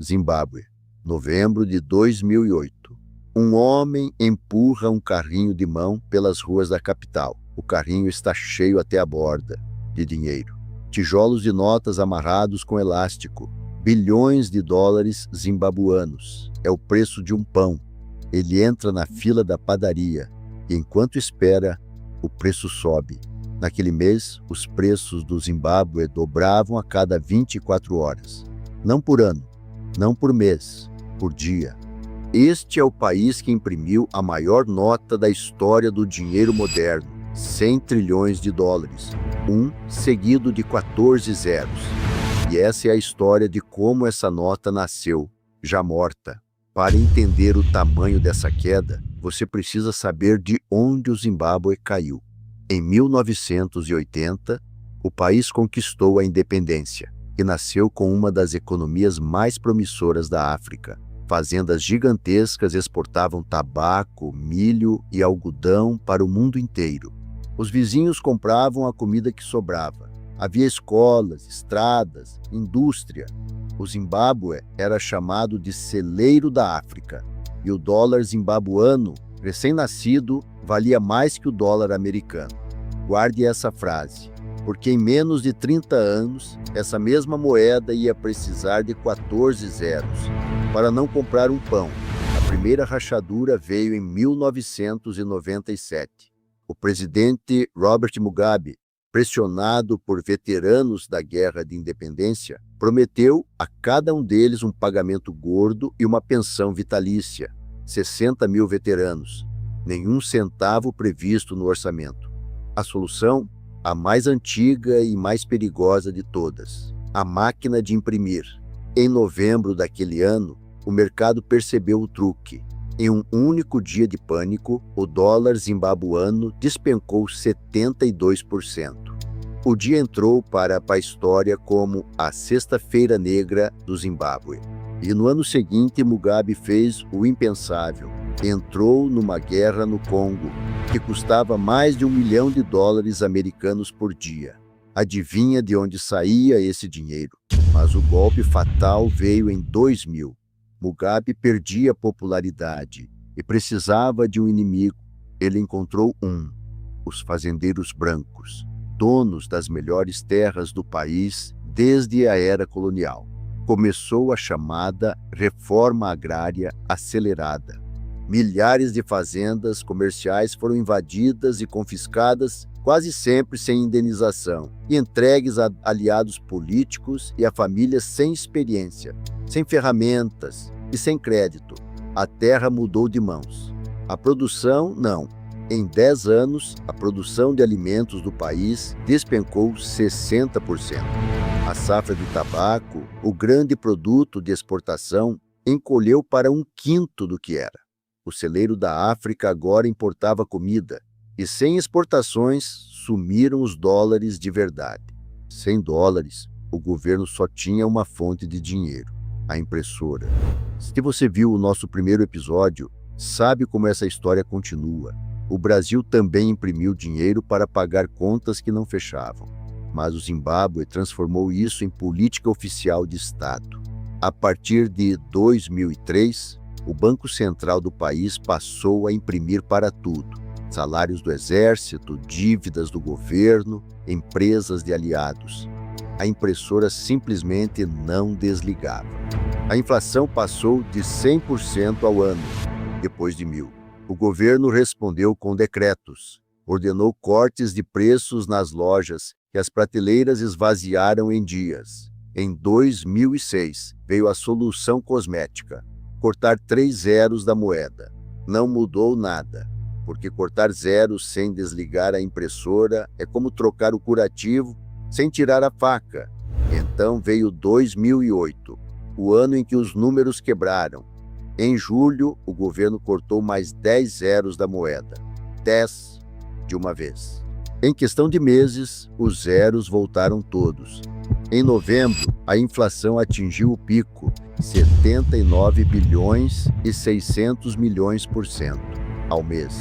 Zimbábue, novembro de 2008. Um homem empurra um carrinho de mão pelas ruas da capital. O carrinho está cheio até a borda de dinheiro. Tijolos de notas amarrados com elástico. Bilhões de dólares zimbabuanos. É o preço de um pão. Ele entra na fila da padaria e, enquanto espera, o preço sobe. Naquele mês, os preços do Zimbábue dobravam a cada 24 horas. Não por ano, não por mês, por dia. Este é o país que imprimiu a maior nota da história do dinheiro moderno, 100 trilhões de dólares, um seguido de 14 zeros. E essa é a história de como essa nota nasceu, já morta. Para entender o tamanho dessa queda, você precisa saber de onde o Zimbábue caiu. Em 1980, o país conquistou a independência e nasceu com uma das economias mais promissoras da África. Fazendas gigantescas exportavam tabaco, milho e algodão para o mundo inteiro. Os vizinhos compravam a comida que sobrava. Havia escolas, estradas, indústria. O Zimbábue era chamado de celeiro da África, e o dólar zimbabuano, recém-nascido, valia mais que o dólar americano. Guarde essa frase, porque em menos de 30 anos, essa mesma moeda ia precisar de 14 zeros para não comprar um pão. A primeira rachadura veio em 1997. O presidente Robert Mugabe, pressionado por veteranos da Guerra de Independência, prometeu a cada um deles um pagamento gordo e uma pensão vitalícia. 60 mil veteranos, nenhum centavo previsto no orçamento. A solução? A mais antiga e mais perigosa de todas: a máquina de imprimir. Em novembro daquele ano, o mercado percebeu o truque. Em um único dia de pânico, o dólar zimbabuano despencou 72%. O dia entrou para a história como a Sexta-feira Negra do Zimbábue. E no ano seguinte, Mugabe fez o impensável. Entrou numa guerra no Congo, que custava mais de $1 milhão americanos por dia. Adivinha de onde saía esse dinheiro? Mas o golpe fatal veio em 2000. Mugabe perdia popularidade e precisava de um inimigo. Ele encontrou os fazendeiros brancos, donos das melhores terras do país desde a era colonial. Começou a chamada Reforma Agrária Acelerada. Milhares de fazendas comerciais foram invadidas e confiscadas, quase sempre sem indenização, e entregues a aliados políticos e a famílias sem experiência, sem ferramentas e sem crédito. A terra mudou de mãos. A produção, não. Em 10 anos, a produção de alimentos do país despencou 60%. A safra de tabaco, o grande produto de exportação, encolheu para 1/5 do que era. O celeiro da África agora importava comida, e sem exportações sumiram os dólares de verdade. Sem dólares, o governo só tinha uma fonte de dinheiro: a impressora. Se você viu o nosso primeiro episódio, sabe como essa história continua. O Brasil também imprimiu dinheiro para pagar contas que não fechavam. Mas o Zimbábue transformou isso em política oficial de Estado. A partir de 2003, o Banco Central do país passou a imprimir para tudo: salários do exército, dívidas do governo, empresas de aliados. A impressora simplesmente não desligava. A inflação passou de 100% ao ano, depois de 1000. O governo respondeu com decretos, ordenou cortes de preços nas lojas e as prateleiras esvaziaram em dias. Em 2006, veio a solução cosmética: cortar 3 zeros da moeda. Não mudou nada, porque cortar zeros sem desligar a impressora é como trocar o curativo sem tirar a faca. Então veio 2008, o ano em que os números quebraram. Em julho, o governo cortou mais 10 zeros da moeda. 10 de uma vez. Em questão de meses, os zeros voltaram todos. Em novembro, a inflação atingiu o pico, 79 bilhões e 600 milhões por cento ao mês.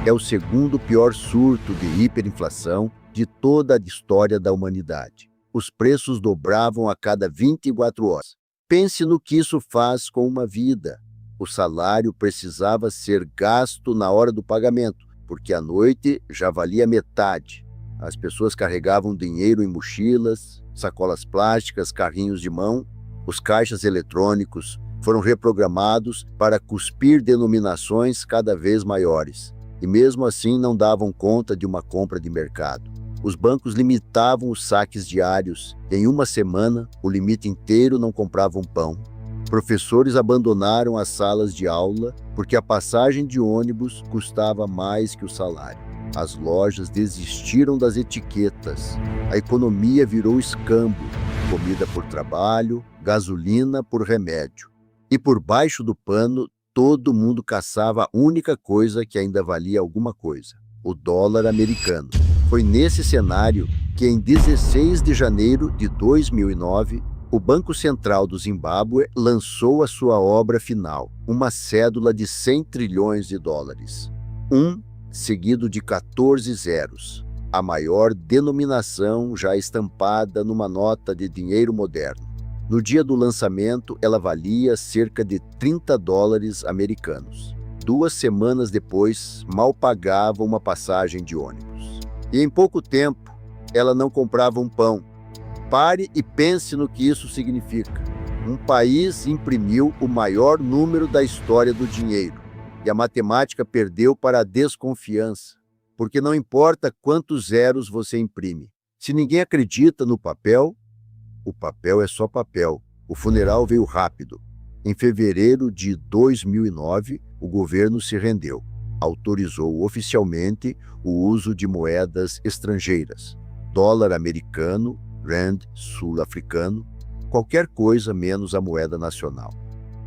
É o segundo pior surto de hiperinflação de toda a história da humanidade. Os preços dobravam a cada 24 horas. Pense no que isso faz com uma vida. O salário precisava ser gasto na hora do pagamento, porque à noite já valia metade. As pessoas carregavam dinheiro em mochilas, sacolas plásticas, carrinhos de mão. Os caixas eletrônicos foram reprogramados para cuspir denominações cada vez maiores, e mesmo assim não davam conta de uma compra de mercado. Os bancos limitavam os saques diários. Em uma semana, o limite inteiro não comprava um pão. Professores abandonaram as salas de aula porque a passagem de ônibus custava mais que o salário. As lojas desistiram das etiquetas. A economia virou escambo, comida por trabalho, gasolina por remédio. E por baixo do pano, todo mundo caçava a única coisa que ainda valia alguma coisa: o dólar americano. Foi nesse cenário que, em 16 de janeiro de 2009, o Banco Central do Zimbábue lançou a sua obra final, uma cédula de 100 trilhões de dólares. Seguido de 14 zeros, a maior denominação já estampada numa nota de dinheiro moderno. No dia do lançamento, ela valia cerca de 30 dólares americanos. 2 semanas depois, mal pagava uma passagem de ônibus. E em pouco tempo, ela não comprava um pão. Pare e pense no que isso significa. Um país imprimiu o maior número da história do dinheiro, e a matemática perdeu para a desconfiança, porque não importa quantos zeros você imprime. Se ninguém acredita no papel, o papel é só papel. O funeral veio rápido. Em fevereiro de 2009, o governo se rendeu. Autorizou oficialmente o uso de moedas estrangeiras, dólar americano, rand sul-africano, qualquer coisa menos a moeda nacional.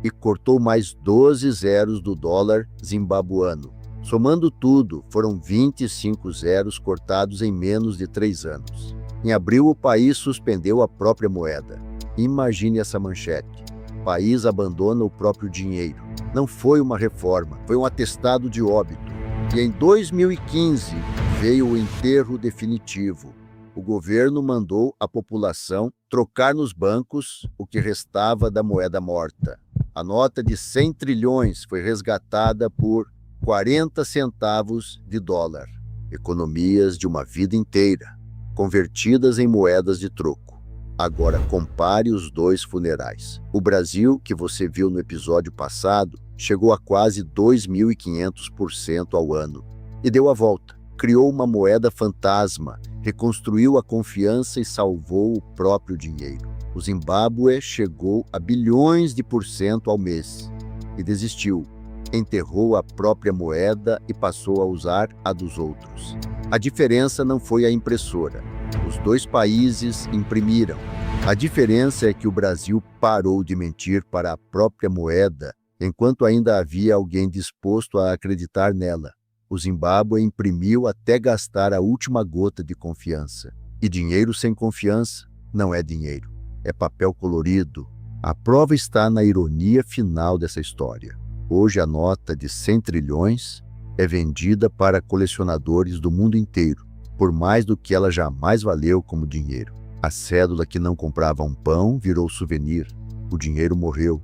E cortou mais 12 zeros do dólar zimbabuano. Somando tudo, foram 25 zeros cortados em menos de 3 anos. Em abril, o país suspendeu a própria moeda. Imagine essa manchete: país abandona o próprio dinheiro. Não foi uma reforma, foi um atestado de óbito. E em 2015 veio o enterro definitivo. O governo mandou a população trocar nos bancos o que restava da moeda morta. A nota de 100 trilhões foi resgatada por 40 centavos de dólar. Economias de uma vida inteira, convertidas em moedas de troco. Agora compare os dois funerais. O Brasil, que você viu no episódio passado, chegou a quase 2.500% ao ano e deu a volta. Criou uma moeda fantasma, reconstruiu a confiança e salvou o próprio dinheiro. O Zimbábue chegou a bilhões de por cento ao mês e desistiu. Enterrou a própria moeda e passou a usar a dos outros. A diferença não foi a impressora. Os dois países imprimiram. A diferença é que o Brasil parou de mentir para a própria moeda, enquanto ainda havia alguém disposto a acreditar nela. O Zimbábue imprimiu até gastar a última gota de confiança. E dinheiro sem confiança não é dinheiro, é papel colorido. A prova está na ironia final dessa história. Hoje a nota de 100 trilhões é vendida para colecionadores do mundo inteiro, por mais do que ela jamais valeu como dinheiro. A cédula que não comprava um pão virou souvenir. O dinheiro morreu.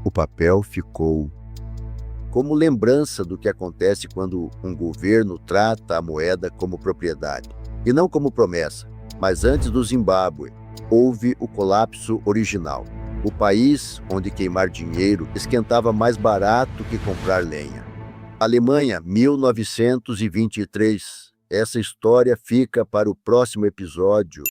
O papel ficou como lembrança do que acontece quando um governo trata a moeda como propriedade, e não como promessa. Mas antes do Zimbábue, houve o colapso original. O país onde queimar dinheiro esquentava mais barato que comprar lenha. Alemanha, 1923. Essa história fica para o próximo episódio.